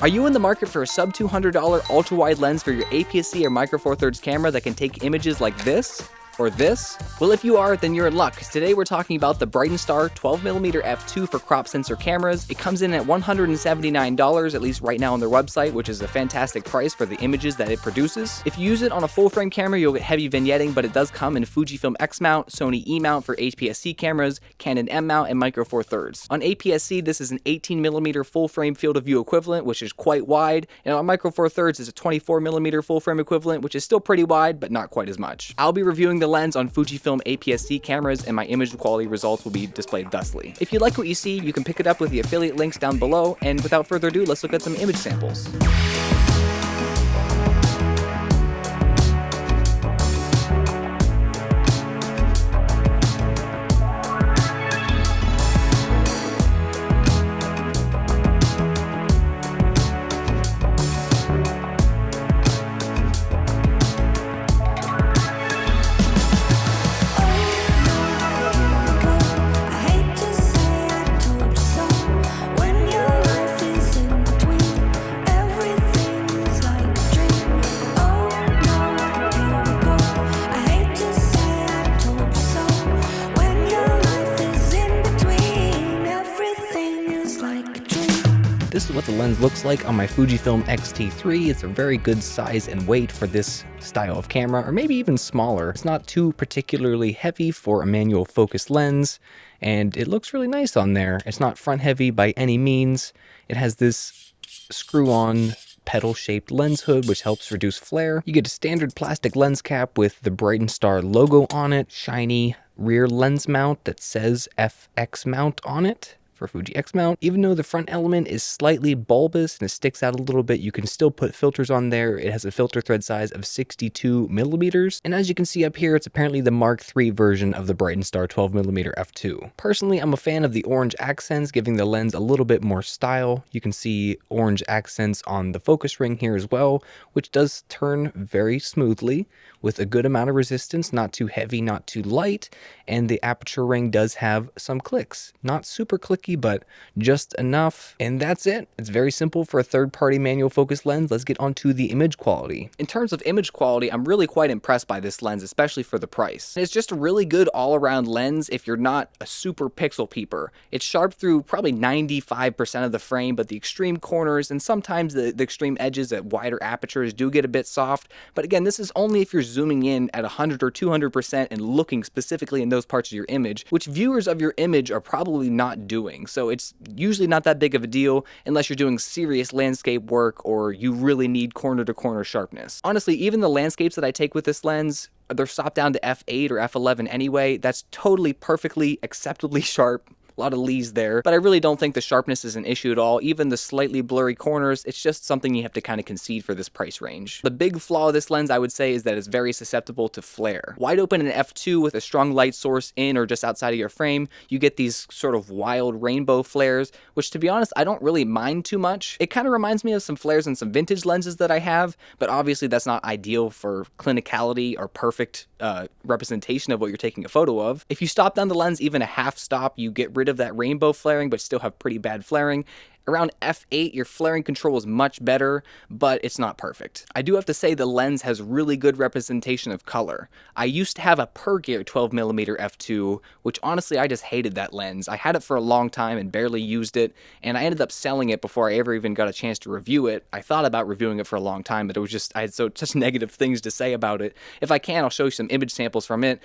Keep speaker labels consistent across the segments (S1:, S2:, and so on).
S1: Are you in the market for a sub $200 ultra-wide lens for your APS-C or Micro Four Thirds camera that can take images like this? Or this? Well, if you are, then you're in luck, because today we're talking about the Brightin Star 12mm f2 for crop sensor cameras. It comes in at $179, at least right now on their website, which is a fantastic price for the images that it produces. If you use it on a full-frame camera, you'll get heavy vignetting, but it does come in Fujifilm X mount, Sony E mount for APS-C cameras, Canon M mount, and Micro Four Thirds. On APS-C, this is an 18mm full-frame field of view equivalent, which is quite wide, and on Micro Four Thirds is a 24mm full-frame equivalent, which is still pretty wide, but not quite as much. I'll be reviewing the lens on Fujifilm APS-C cameras, and my image quality results will be displayed thusly. If you like what you see, you can pick it up with the affiliate links down below, and without further ado, let's look at some image samples. This is what the lens looks like on my Fujifilm X-T3. It's a very good size and weight for this style of camera, or maybe even smaller. It's not too particularly heavy for a manual focus lens, and it looks really nice on there. It's not front heavy by any means. It has this screw-on pedal-shaped lens hood, which helps reduce flare. You get a standard plastic lens cap with the Brightin Star logo on it, shiny rear lens mount that says FX mount on it for Fuji X mount. Even though the front element is slightly bulbous and it sticks out a little bit, you can still put filters on there. It has a filter thread size of 62mm, and as you can see up here, it's apparently the Mark III version of the Brightin Star 12mm f2. Personally, I'm a fan of the orange accents, giving the lens a little bit more style. You can see orange accents on the focus ring here as well, which does turn very smoothly with a good amount of resistance, not too heavy, not too light, and the aperture ring does have some clicks. Not super clicky, but just enough, and that's it. It's very simple for a third-party manual focus lens. Let's get onto the image quality. In terms of image quality, I'm really quite impressed by this lens, especially for the price. It's just a really good all-around lens if you're not a super pixel peeper. It's sharp through probably 95% of the frame, but the extreme corners and sometimes the extreme edges at wider apertures do get a bit soft. But again, this is only if you're zooming in at 100 or 200% and looking specifically in those parts of your image, which viewers of your image are probably not doing. So it's usually not that big of a deal unless you're doing serious landscape work or you really need corner-to-corner sharpness. Honestly, even the landscapes that I take with this lens, they're stopped down to f8 or f11 anyway. That's totally perfectly acceptably sharp. A lot of lees there, but I really don't think the sharpness is an issue at all. Even the slightly blurry corners, it's just something you have to kind of concede for this price range. The big flaw of this lens, I would say, is that it's very susceptible to flare. Wide open in f2 with a strong light source in or just outside of your frame, you get these sort of wild rainbow flares, which to be honest, I don't really mind too much. It kind of reminds me of some flares in some vintage lenses that I have, but obviously that's not ideal for clinicality or perfect representation of what you're taking a photo of. If you stop down the lens even a half stop, you get rid of that rainbow flaring, but still have pretty bad flaring. Around f8, your flaring control is much better, but it's not perfect. I do have to say the lens has really good representation of color. I used to have a Pergear 12mm f2, which honestly I just hated that lens. I had it for a long time and barely used it, and I ended up selling it before I ever even got a chance to review it. I thought about reviewing it for a long time, but it was just, I had such negative things to say about it. If I can, I'll show you some image samples from it.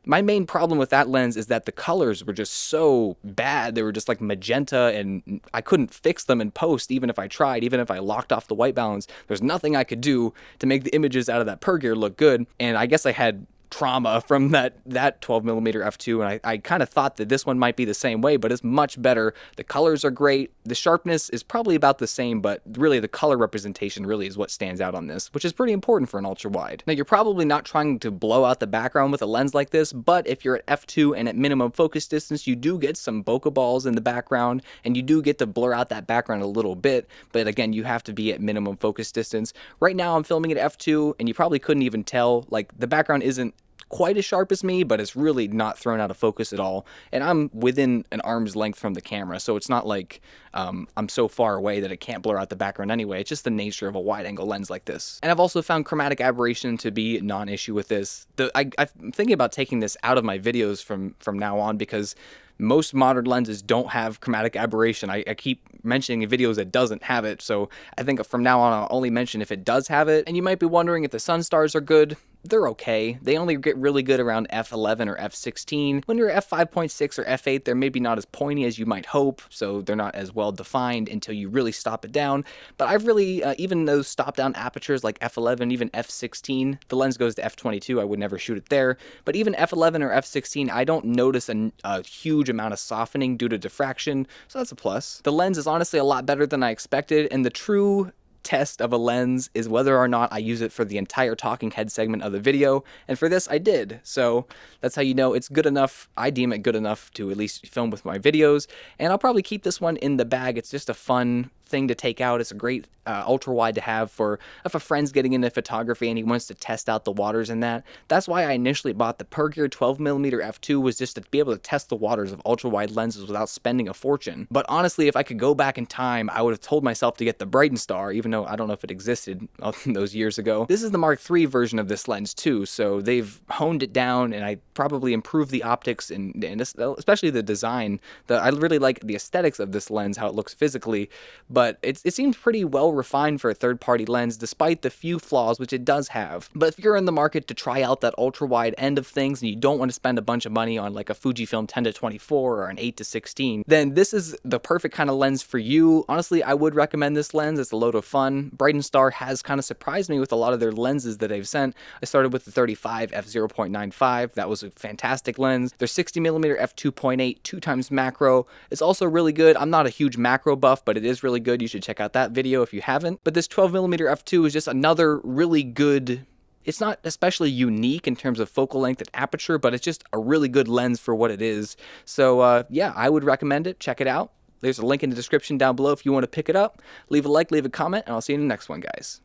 S1: My main problem with that lens is that the colors were just so bad. They were just like magenta, and I couldn't fix them in post even if I tried, even if I locked off the white balance. There's nothing I could do to make the images out of that Pergear look good, and I guess I had trauma from that 12mm f2, and I kind of thought that this one might be the same way, but it's much better. The colors are great. The sharpness is probably about the same, but really the color representation really is what stands out on this, which is pretty important for an ultra wide. Now, you're probably not trying to blow out the background with a lens like this, but if you're at f2 and at minimum focus distance, you do get some bokeh balls in the background, and you do get to blur out that background a little bit, but again, you have to be at minimum focus distance. Right now, I'm filming at f2, and you probably couldn't even tell, like, the background isn't quite as sharp as me, but it's really not thrown out of focus at all. And I'm within an arm's length from the camera, so it's not like I'm so far away that it can't blur out the background anyway. It's just the nature of a wide-angle lens like this. And I've also found chromatic aberration to be non-issue with this. I'm thinking about taking this out of my videos from now on, because most modern lenses don't have chromatic aberration. I keep mentioning in videos that doesn't have it, so I think from now on I'll only mention if it does have it. And you might be wondering if the Sunstars are good. They're okay. They only get really good around f11 or f16. When you're f5.6 or f8, they're maybe not as pointy as you might hope, so they're not as well defined until you really stop it down. But I've really, even those stop down apertures like f11, even f16, the lens goes to f22, I would never shoot it there. But even f11 or f16, I don't notice a huge amount of softening due to diffraction, so that's a plus. The lens is honestly a lot better than I expected, and the true test of a lens is whether or not I use it for the entire talking head segment of the video, and for this I did, so that's how you know it's good enough. I deem it good enough to at least film with my videos, and I'll probably keep this one in the bag. It's just a fun thing to take out. It's a great ultra wide to have for if a friend's getting into photography and he wants to test out the waters in that. That's why I initially bought the Pergear 12mm f2, was just to be able to test the waters of ultra wide lenses without spending a fortune. But honestly, if I could go back in time, I would have told myself to get the Brightin Star, even though I don't know if it existed those years ago. This is the Mark III version of this lens too, so they've honed it down, and I probably improved the optics and especially the design. I really like the aesthetics of this lens, how it looks physically, but it seems pretty well refined for a third-party lens, despite the few flaws which it does have. But if you're in the market to try out that ultra-wide end of things, and you don't want to spend a bunch of money on like a Fujifilm 10-24 or an 8-16, then this is the perfect kind of lens for you. Honestly, I would recommend this lens. It's a load of fun. Brightin Star has kind of surprised me with a lot of their lenses that they've sent. I started with the 35 f0.95. That was a fantastic lens. Their 60mm f2.8 2x macro is also really good. I'm not a huge macro buff, but it is really good. You should check out that video if you haven't. But this 12mm f2 is just another really good. It's not especially unique in terms of focal length and aperture, but it's just a really good lens for what it is. So yeah, I would recommend it. Check it out. There's a link in the description down below if you want to pick it up. Leave a like, leave a comment, and I'll see you in the next one, guys.